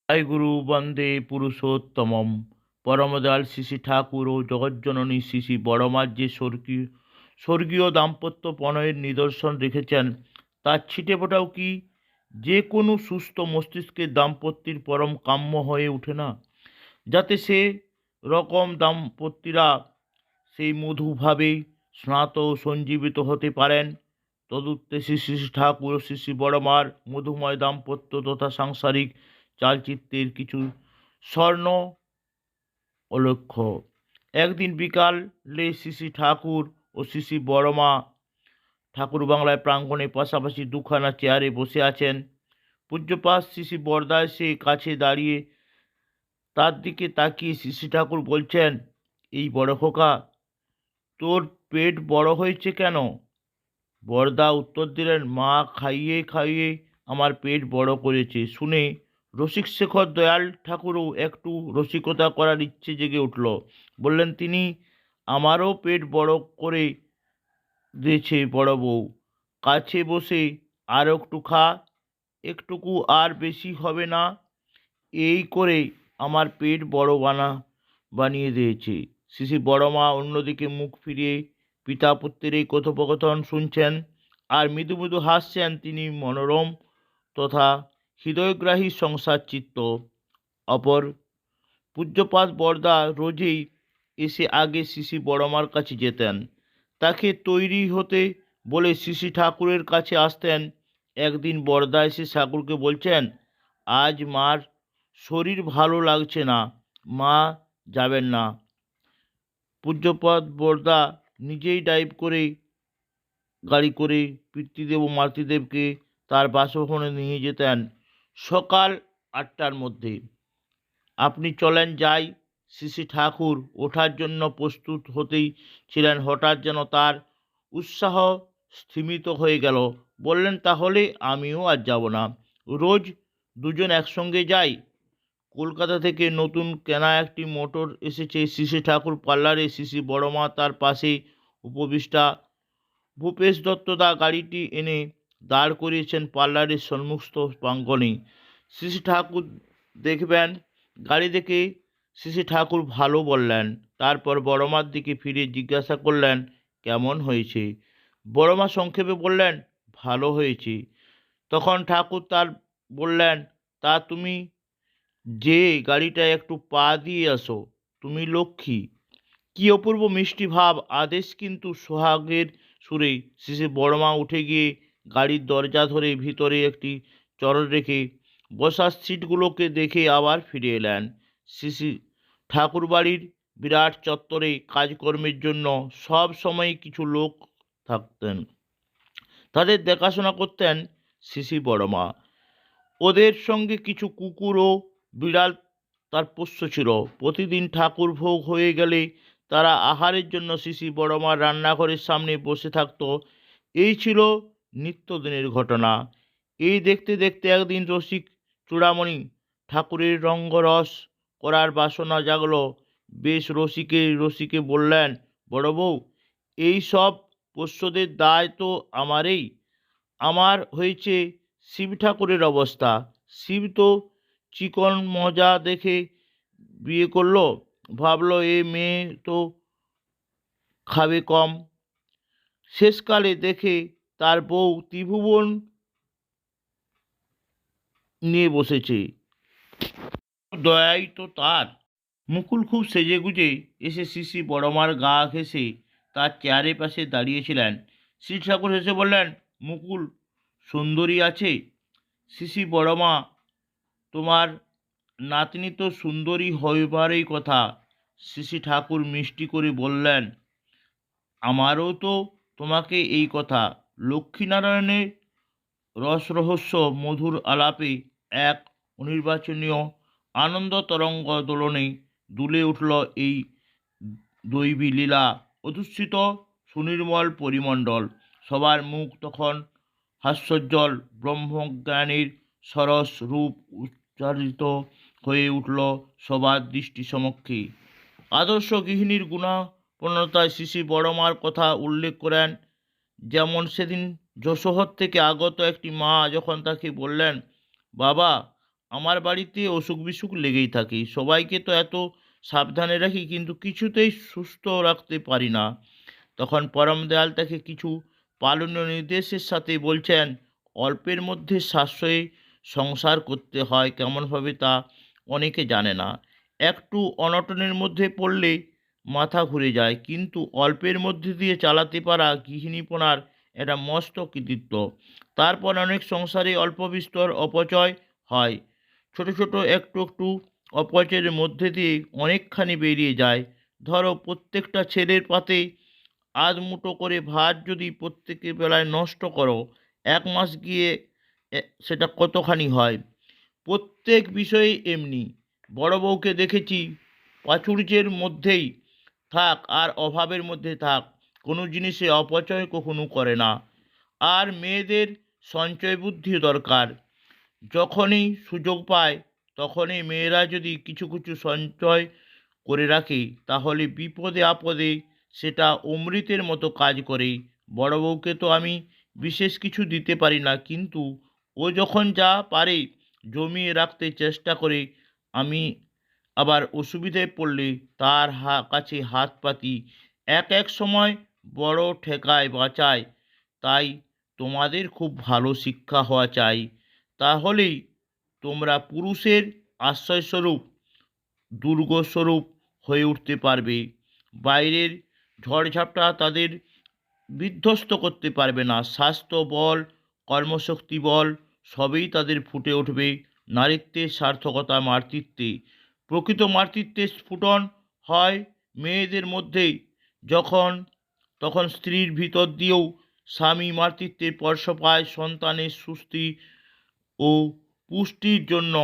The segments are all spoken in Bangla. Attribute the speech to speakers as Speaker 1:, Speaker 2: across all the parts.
Speaker 1: জয় গুরু বন্দে পুরুষোত্তমম। পরমদয়াল শ্রী ঠাকুর ও জগজ্জননী শ্রী বড়মার যে স্বর্গীয় দাম্পত্য প্রণয়ের নিদর্শন রেখেছেন তার ছিটেফোঁটাও কি যে কোনো সুস্থ মস্তিষ্কের দাম্পত্যের পরম কাম্য হয়ে ওঠে না? যাতে সে রকম দাম্পত্যরা সেই মধুভাবে স্নাত ও সঞ্জীবিত হতে পারেন, তদুদ্দেশ্যে শ্রী শ্রী ঠাকুর ও শ্রী শ্রী বড়মার মধুময় দাম্পত্য তথা সাংসারিক চালচিত্রের কিছু স্বর্ণ উল্লেখ্য। একদিন বিকালে শ্রী শ্রী ঠাকুর ও শ্রী শ্রী বড়মা ঠাকুর বাংলায় প্রাঙ্গণে পাশাপাশি দুখানা চেয়ারে বসে আছেন। পূজ্যপাদ শ্রী শ্রী বরদা এসে কাছে দাঁড়িয়ে তার দিকে তাকিয়ে শ্রী শ্রী ঠাকুর বলছেন, এই বড় খোকা, তোর পেট বড় হয়েছে কেন? বরদা উত্তর দিলেন, মা খাইয়ে খাইয়ে আমার পেট বড় করেছে। শুনে রসিক শেখর দয়াল ঠাকুরও একটু রসিকতা করার ইচ্ছে জেগে উঠল। বললেন তিনি, আমারও পেট বড় করে দিয়েছে বড় বউ। কাছে বসে আর একটু খা, একটুকু আর বেশি হবে না। এই করে আমার পেট বড় বানিয়ে দিয়েছে। শ্রী শ্রী বড়মা অন্যদিকে মুখ ফিরিয়ে পিতা পুত্রের এই কথোপকথন শুনছেন আর মৃদু মৃদু হাসছেন। তিনি মনোরম তথা হৃদয়গ্রাহী সংসার চিত্ত। অপর পূজ্যপাদ বরদা রোজই এসে আগে শ্রী শ্রী বড়মার কাছে যেতেন, তাকে তৈরি হতে বলে শ্রী শ্রী ঠাকুরের কাছে আসতেন। একদিন বরদা এসে ঠাকুরকে বলছেন, আজ মার শরীর ভালো লাগছে না, মা যাবেন না? পূজ্যপাদ বরদা নিজেই ড্রাইভ করে গাড়ি করে পিতৃদেব ও মাতৃদেবকে তার বাসভবনে নিয়ে যেতেন সকাল 8টার মধ্যে। আপনি চলেন যাই। শ্রী শ্রী ঠাকুর ওঠার জন্য প্রস্তুত হতেই ছিলেন, হঠাৎ যেন তার উৎসাহ স্থিমিত হয়ে গেল। বললেন, তাহলে আমিও আজ যাব না, রোজ দুজন একসঙ্গে যাই। কলকাতা থেকে নতুন কেনা একটি মোটর এসেছে। শ্রী শ্রী ঠাকুর পার্লারে, শ্রী শ্রী বড়মা তার পাশে উপবিষ্টা। ভূপেশ দত্তদা গাড়িটি এনে দাঁড় করিয়েছেন পার্লারের সম্মুখস্থ প্রাঙ্গণে। শ্রী শ্রী ঠাকুর দেখবেন। গাড়ি দেখে শ্রী শ্রী ঠাকুর ভালো বললেন। তারপর বড়মার দিকে ফিরে জিজ্ঞাসা করলেন, কেমন হয়েছে? বড়মা সংক্ষেপে বললেন, ভালো হয়েছে। তখন ঠাকুর তার বললেন, তা তুমি যে গাড়িটায় একটু পা দিয়ে আসো, তুমি লক্ষ্মী। কি অপূর্ব মিষ্টি ভাব, আদেশ কিন্তু সোহাগের সুরে। শ্রী শ্রী বড়মা উঠে গিয়ে গাড়ির দরজা ধরে ভিতরে একটি চড় রেখে বসার সিটগুলোকে দেখে আবার ফিরে এলেন। শ্রী শ্রী ঠাকুর বাড়ির বিরাট চত্বরে কাজকর্মের জন্য সব সময় কিছু লোক থাকতেন, তাদের দেখাশোনা করতেন শ্রী শ্রী বড়মা। ওদের সঙ্গে কিছু কুকুর ও বিড়াল তার পোষ্য ছিল। প্রতিদিন ঠাকুর ভোগ হয়ে গেলে তারা আহারের জন্য শ্রী শ্রী বড়মার রান্নাঘরের সামনে বসে থাকত। এই ছিল নিত্যদিনের ঘটনা। এই দেখতে দেখতে একদিন রসিক চূড়ামণি ঠাকুরের রঙ্গরস করার বাসনা জাগলো। বেশ রসিকে রসিকে বললেন, বড় বউ, এই সব পোষ্যদের দায় তো আমারই। আমার হয়েছে শিব ঠাকুরের অবস্থা। শিব তো চিকন মজা দেখে বিয়ে করলো, ভাবলো এ মেয়ে তো খাবে কম। শেষকালে দেখে তার বউ ত্রিভুবন নিয়ে বসেছে, দয়াই তো তার। মুকুল খুব সেজেগুজে এসে শ্রী শ্রী বড়মার গা ঘেঁষে তার চেয়ারের পাশে দাঁড়িয়েছিলেন। শ্রী ঠাকুর হেসে বললেন, মুকুল সুন্দরী আছে? শ্রী শ্রী বড়মা, তোমার নাতনি তো সুন্দরী হইবারই কথা। শ্রী শ্রী ঠাকুর মিষ্টি করে বললেন, আমারও তো তোমাকে এই কথা। লক্ষ্মীনারায়ণের রসরহস্য মধুর আলাপে এক অনির্বাচনীয় আনন্দ তরঙ্গ দোলনে দুলে উঠল এই দৈবী লীলা অধুষ্ঠিত সুনির্মল পরিমণ্ডল। সবার মুখ তখন হাস্যোজ্জ্বল ব্রহ্মজ্ঞানীর সরস রূপ উচ্চারিত হয়ে উঠল সবার দৃষ্টি সমক্ষে। আদর্শ গৃহিণীর গুণাপন্নতায় শ্রী শ্রী বড়মার কথা উল্লেখ করেন। যেমন সেদিন যশোহর থেকে আগত একটি মা যখন তাকে বললেন, বাবা, আমার বাড়িতে অসুখ বিসুখ লেগেই থাকে। সবাইকে তো এত সাবধানে রাখি, কিন্তু কিছুতেই সুস্থ রাখতে পারি না। তখন পরম দয়াল তাকে কিছু পালনীয় নির্দেশের সাথে বলছেন, অল্পের মধ্যে সাশ্রয়ী সংসার করতে হয় কেমনভাবে তা অনেকে জানে না। একটু অনটনের মধ্যে পড়লে মাথা ঘুরে যায়, কিন্তু অল্পের মধ্যে দিয়ে চালাতে পারা গৃহিণীপনার একটা মস্ত কৃতিত্ব। তারপর অনেক সংসারে অল্প বিস্তর অপচয় হয়। ছোট ছোট একটু একটু অপচয়ের মধ্যে দিয়ে অনেকখানি বেরিয়ে যায়। ধরো প্রত্যেকটা ছেলের পাতে আধ মুঠো করে ভাত যদি প্রত্যেকের বেলায় নষ্ট করো, 1 মাস গিয়ে সেটা কতখানি হয়। প্রত্যেক বিষয়ে এমনি। বড় বউকে দেখেছি প্রাচুর্যের মধ্যেই থাক আর অভাবের মধ্যে থাক, কোনো জিনিসে অপচয় কখনো করে না। আর মেয়েদের সঞ্চয় বুদ্ধি দরকার। যখনই সুযোগ পায় তখনই মেয়েরা যদি কিছু কিছু সঞ্চয় করে রাখে, তাহলে বিপদে আপদে সেটা অমৃতের মতো কাজ করে। বড় বউকে তো আমি বিশেষ কিছু দিতে পারি না, কিন্তু ও যখন যা পারে জমিয়ে রাখতে চেষ্টা করে। আমি আবার অসুবিধায় পড়লে তার কাছে হাত পাতি, এক এক সময় বড় ঠেকায় বাঁচায়। তাই তোমাদের খুব ভালো শিক্ষা হওয়া চাই, তাহলেই তোমরা পুরুষের আশ্রয়স্বরূপ, দুর্গস্বরূপ হয়ে উঠতে পারবে। বাইরের ঝড়ঝাপটা তাদের বিধ্বস্ত করতে পারবে না। স্বাস্থ্য বল, কর্মশক্তি বল সবই তাদের ফুটে উঠবে নারীত্বের সার্থকতা, মাতৃত্বে। প্রকৃত মাতৃত্বের স্ফুটন হয় মেয়েদের মধ্যেই। যখন তখন স্ত্রীর ভিতর দিয়েও স্বামী মাতৃত্বের স্পর্শ পায়। সন্তানের সুস্থি ও পুষ্টির জন্য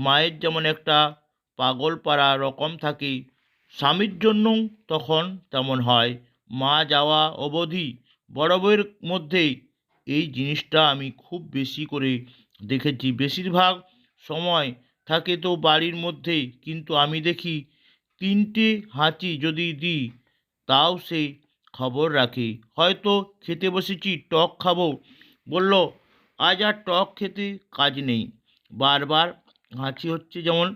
Speaker 1: মায়ের যেমন একটা পাগল পাড়া রকম থাকে, স্বামীর জন্যও তখন তেমন হয়। মা যাওয়া অবধি বড় বউয়ের মধ্যে এই জিনিসটা আমি খুব বেশি করে দেখেছি। বেশিরভাগ সময় থাকে তো বাড়ির মধ্যেই, কিন্তু আমি দেখি 3টে হাঁচি যদি দিই তাও সে খবর রাখে। হয়তো খেতে বসেছি, টক খাবো, বলল আজ আর টক খেতে কাজ নেই, বারবার হাঁচি হচ্ছে যেমন,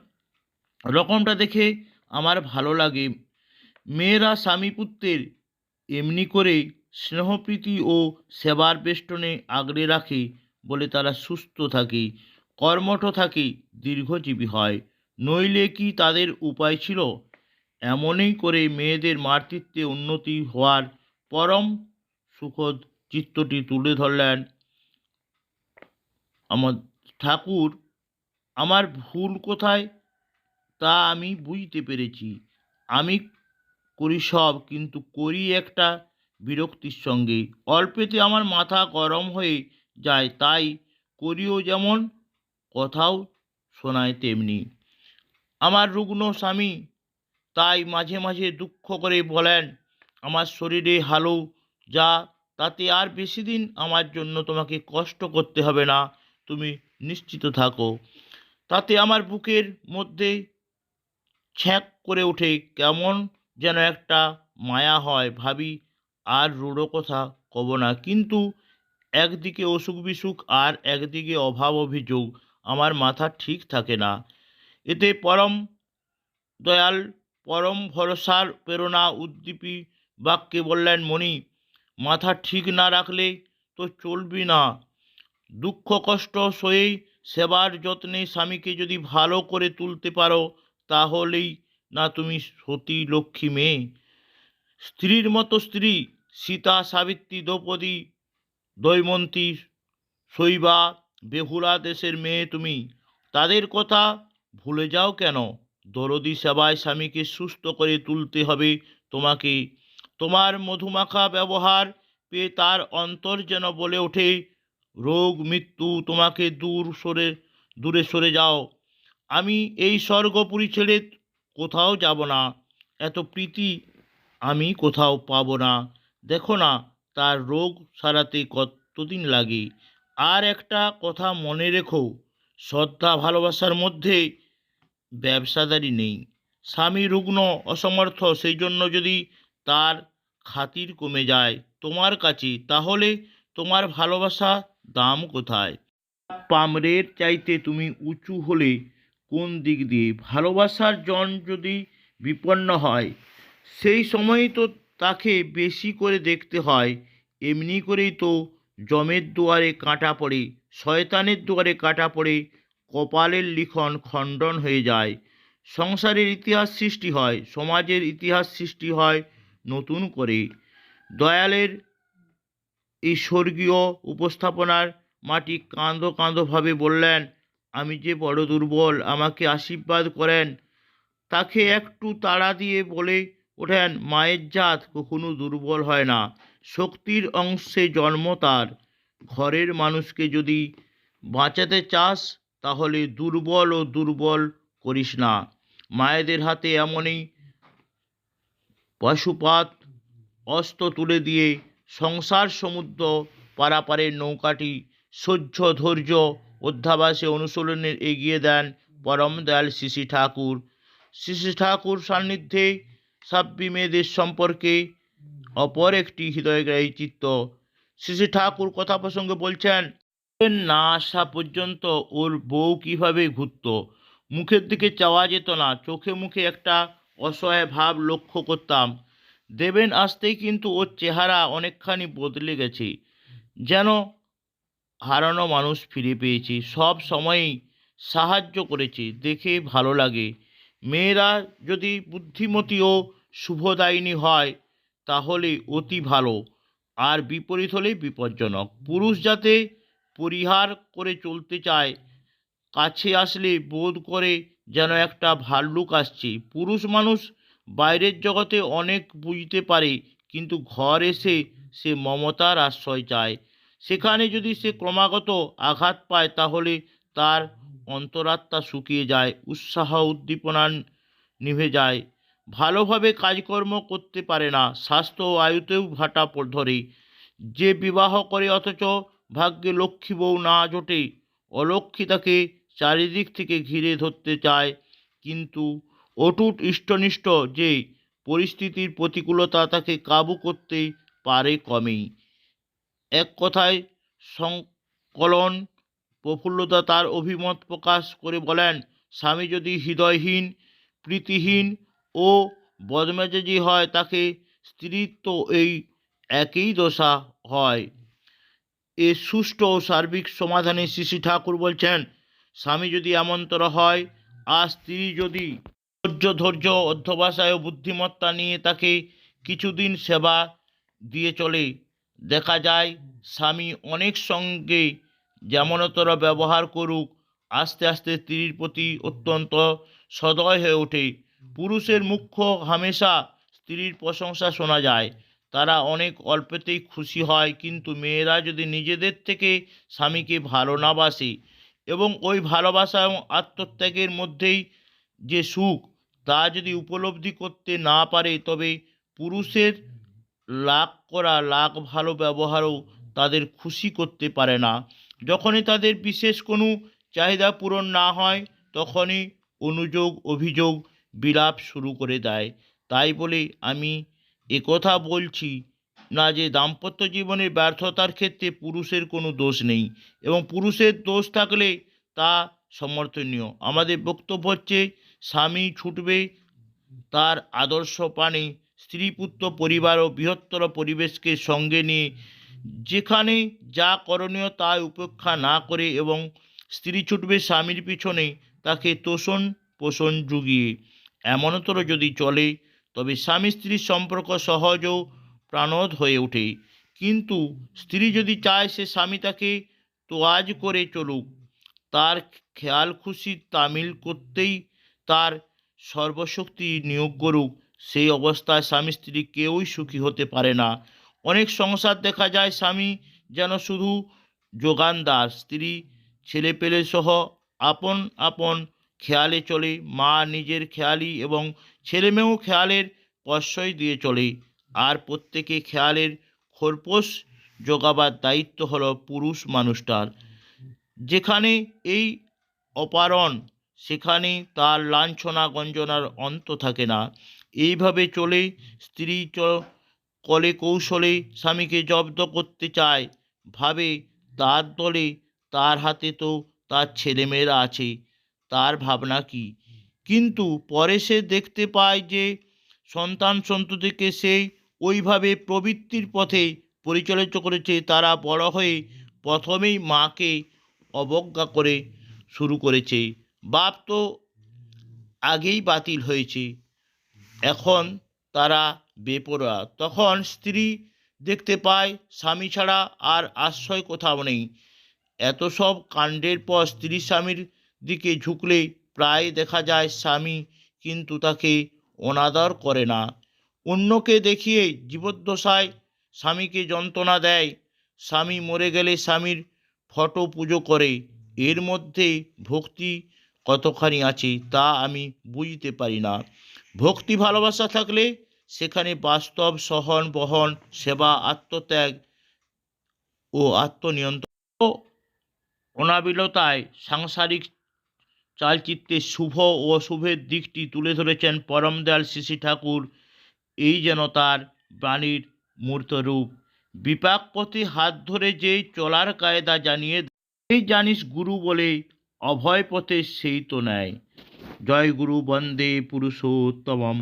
Speaker 1: রকমটা দেখে আমার ভালো লাগে। মেয়েরা স্বামী পুত্রের এমনি করে স্নেহপ্রীতি ও সেবার বেষ্টনে আগলে রাখে বলে তারা সুস্থ থাকে, কর্মঠ থাকে, দীর্ঘজীবী হয়। নইলে কি তাদের উপায় ছিল? এমনই করে মেয়েদের মাতৃত্বে উন্নতি হওয়ার পরম সুখদ চিত্রটি তুলে ধরলেন আমার ঠাকুর। আমার ভুল কোথায় তা আমি বুঝতে পেরেছি। আমি করি সব, কিন্তু করি একটা বিরক্তির সঙ্গে। অল্পেতে আমার মাথা গরম হয়ে যায়, তাই করিও যেমন, কথাও শোনায় তেমনি। আমার রুগ্ন স্বামী তাই মাঝে মাঝে দুঃখ করে বলেন, আমার শরীরে হালু যা, তাতে আর বেশি দিন আমার জন্য তোমাকে কষ্ট করতে হবে না, তুমি নিশ্চিত থাকো। তাতে আমার বুকের মধ্যে ছ্যাঁক করে ওঠে, কেমন যেন একটা মায়া হয়। ভাবি আর রূঢ় কথা কব না, কিন্তু একদিকে অসুখ বিসুখ আর একদিকে অভাব অভিযোগ, আমার মাথা ঠিক থাকে না। এতে পরম দয়াল পরম ভরসার প্রেরণা উদ্দীপী বাক্যে বললেন, মণি, মাথা ঠিক না রাখলে তো চলবি না। দুঃখ কষ্ট সয়েই সেবার যত্নে স্বামীকে যদি ভালো করে তুলতে পারো, তাহলেই না তুমি সতী লক্ষ্মী মেয়ে। স্ত্রীর মতো স্ত্রী, সীতা, সাবিত্রী, দ্রৌপদী, দৈমন্তী, শৈবা, বেহুলা দেশের মেয়ে তুমি। তাদের কথা ভুলে যাও কেন? দরদি সেবায় স্বামীকে সুস্থ করে তুলতে হবে তোমাকে। তোমার মধুমাখা ব্যবহার পেয়ে তার অন্তর যেন বলে ওঠে, রোগ মৃত্যু তোমাকে দূরে সরে যাও। আমি এই স্বর্গপুরী ছেড়ে কোথাও যাব না, এত প্রীতি আমি কোথাও পাবো না। দেখো না তার রোগ সারাতে কতদিন লাগে। আর একটা কথা মনে রেখো, শ্রদ্ধা ভালোবাসার মধ্যে ব্যবসাদারি নেই। স্বামী রুগ্ন অসমর্থ, সেই জন্য যদি তার খাতির কমে যায় তোমার কাছে, তাহলে তোমার ভালোবাসা দাম কোথায়? পামরের চাইতে তুমি উঁচু হলে কোন দিক দিয়ে? ভালোবাসার জন যদি বিপন্ন হয় সেই সময়ই তো তাকে বেশি করে দেখতে হয়। এমনি করেই তো যমের দুয়ারে কাঁটা পড়ে, শয়তানের দুয়ারে কাঁটা পড়ে, কপালের লিখন খণ্ডন হয়ে যায়। সংসারের ইতিহাস সৃষ্টি হয়, সমাজের ইতিহাস সৃষ্টি হয় নতুন করে। দয়ালের এই স্বর্গীয় উপস্থাপনার মাটি কাঁদো কাঁদো ভাবে বললেন, আমি যে বড় দুর্বল, আমাকে আশীর্বাদ করেন। তাকে একটু তাড়া দিয়ে বলে ওঠেন, মায়ের জাত কখনো দুর্বল হয় না, শক্তির অংশে জন্ম তার। ঘরের মানুষকে যদি বাঁচাতে চাস তাহলে দুর্বল ও দুর্বল করিস না। মায়েদের হাতে এমনই পশুপাত অস্ত্র তুলে দিয়ে সংসার সমুদ্র পারাপারের নৌকাটি সহ্য ধৈর্য অধ্যাবাসে অনুশীলনে এগিয়ে দেন পরম দয়াল শ্রী ঠাকুর। শ্রী ঠাকুর সান্নিধ্যে সাব্বী মেয়েদের সম্পর্কে অপর একটি হৃদয়গ্রাহী চিত্র। শ্রী ঠাকুর কথা প্রসঙ্গে বলছেন, না আসা পর্যন্ত ওর বউ কিভাবে ঘুরত, মুখের দিকে চাওয়া যেত না, চোখে মুখে একটা অসহায় ভাব লক্ষ্য করতাম। দেবেন আসতেই কিন্তু ওর চেহারা অনেকখানি বদলে গেছে, যেন হারানো মানুষ ফিরে পেয়েছি। সব সময়ই সাহায্য করেছে, দেখে ভালো লাগে। মেয়েরা যদি বুদ্ধিমতী ও শুভদায়িনী হয় তাহলে অতি ভালো, আর বিপরীত হলে বিপজ্জনক। পুরুষ যাতে পরিহার করে চলতে চায়, কাছে আসলে বোধ করে যেন একটা ভাল্লুক আসছে। পুরুষ মানুষ বাইরের জগতে অনেক বুঝতে পারে, কিন্তু ঘর এসে সে মমতার আশ্রয় চায়। সেখানে যদি সে ক্রমাগত আঘাত পায় তাহলে তার অন্তরাত্মা শুকিয়ে যায়, উৎসাহ উদ্দীপনা নিভে যায়, ভালোভাবে কাজকর্ম করতে পারে না, স্বাস্থ্য ও আয়ুতেও ভাটা ধরে। যে বিবাহ করে অথচ ভাগ্যে লক্ষ্মী বউ না জোটে, অলক্ষ্মী তাকে চারিদিক থেকে ঘিরে ধরতে চায়, কিন্তু অটুট ইষ্টনিষ্ঠ যে পরিস্থিতির প্রতিকূলতা তাকে কাবু করতে পারে কমেই। এক কথায় সংকলন প্রফুল্লতা তার অভিমত প্রকাশ করে বলেন, স্বামী যদি হৃদয়হীন, প্রীতিহীন ও বদমেজাজি হয় তাকে স্ত্রীর তো এই একই দশা হয়। এর সুষ্ঠু ও সার্বিক সমাধানে শ্রী ঠাকুর বলছেন, স্বামী যদি এমনতর হয় আর স্ত্রী যদি ধৈর্য অধ্যবসায় ও বুদ্ধিমত্তা নিয়ে তাকে কিছুদিন সেবা দিয়ে চলে, দেখা যায় স্বামী অনেক সঙ্গে যেমনতর ব্যবহার করুক, আস্তে আস্তে স্ত্রীর প্রতি অত্যন্ত সদয় হয়ে ওঠে। পুরুষের মুখ্য হামেশা স্ত্রীর প্রশংসা শোনা যায়, তারা অনেক অল্পতেই খুশি হয়, কিন্তু মেয়েরা যদি নিজেদের থেকে স্বামীকে ভালো না বাসে এবং ওই ভালোবাসা এবং আত্মত্যাগের মধ্যেই যে সুখ তা যদি উপলব্ধি করতে না পারে, তবে পুরুষের লাখ করা লাখ ভালো ব্যবহারও তাদের খুশি করতে পারে না। যখনই তাদের বিশেষ কোনো চাহিদা পূরণ না হয় তখনই অনুযোগ অভিযোগ বিলাপ শুরু করে দেয়। তাই বলে আমি একথা বলছি না যে দাম্পত্য জীবনের ব্যর্থতার ক্ষেত্রে পুরুষের কোনো দোষ নেই, এবং পুরুষের দোষ থাকলে তা সমর্থনীয়। আমাদের বক্তব্য হচ্ছে, স্বামী ছুটবে তার আদর্শ পানে, স্ত্রী পুত্র পরিবার ও বৃহত্তর পরিবেশকে সঙ্গে নিয়ে, যেখানে যা করণীয় তা উপেক্ষা না করে, এবং স্ত্রী ছুটবে স্বামীর পিছনে তাকে তোষণ পোষণ জুগিয়ে। এমনতর যদি চলে তবে স্বামী স্ত্রীর সম্পর্ক সহজ ও প্রাণোদ হয়ে ওঠে। কিন্তু স্ত্রী যদি চায় সে স্বামী তাকে তোয়াজ করে চলুক, তার খেয়াল খুশি তামিল করতেই তার সর্বশক্তি নিয়োগ করুক, সেই অবস্থায় স্বামী স্ত্রী কেউই সুখী হতে পারে না। অনেক সংসার দেখা যায় স্বামী যেন শুধু যোগানদার, স্ত্রী ছেলেপেলে সহ আপন আপন খেয়ালে চলে, মা নিজের খেয়ালি এবং ছেলেমেয়েও খেয়ালের প্রশ্রয় দিয়ে চলে, আর প্রত্যেকে খেয়ালের খোরপোশ জোগাবার দায়িত্ব হলো পুরুষ মানুষটার। যেখানে এই অপারণ সেখানে তার লাঞ্ছনা গঞ্জনার অন্ত থাকে না। এইভাবে চলে স্ত্রী কলে কৌশলে স্বামীকে জব্দ করতে চায়, ভাবে তার দলে তার হাতে তো তার ছেলেমেয়েরা আছে, তার ভাবনা কি? কিন্তু পরে সে দেখতে পায় যে সন্তান সন্ততিকে সে ওইভাবে প্রবৃত্তির পথে পরিচালিত করেছে। তারা বড় হয়ে প্রথমেই মাকে অবজ্ঞা করে শুরু করেছে। বাপ তো আগেই বাতিল হয়েছে, এখন তারা বেপরোয়া। তখন স্ত্রী দেখতে পায় স্বামী ছাড়া আর আশ্রয় কোথাও নেই। এত সব কাণ্ডের পর স্ত্রী স্বামীর দিকে ঝুঁকলে প্রায় দেখা যায় স্বামী কিন্তু তাকে অনাদর করে না, অন্যকে দেখিয়ে জীবদ্দশায় স্বামীকে যন্ত্রণা দেয়। স্বামী মরে গেলে স্বামীর ফটো পুজো করে। এর মধ্যে ভক্তি কতখানি আছে তা আমি বুঝতে পারি না। ভক্তি ভালোবাসা থাকলে সেখানে বাস্তব সহন বহন, সেবা, আত্মত্যাগ ও আত্মনিয়ন্ত্রণ ও অনাবিলতায় সাংসারিক চালচিত্রের শুভ ও অশুভের দিকটি তুলে ধরেছেন পরমদয়াল শ্রী ঠাকুর। এই যেন তার বাণীর মূর্ত রূপ। বিপাক পথে হাত ধরে যে চলার কায়দা জানিয়ে এই জানিস গুরু বলে, অভয় পথে সেই তো নেয়। জয় গুরু বন্দে পুরুষোত্তমম।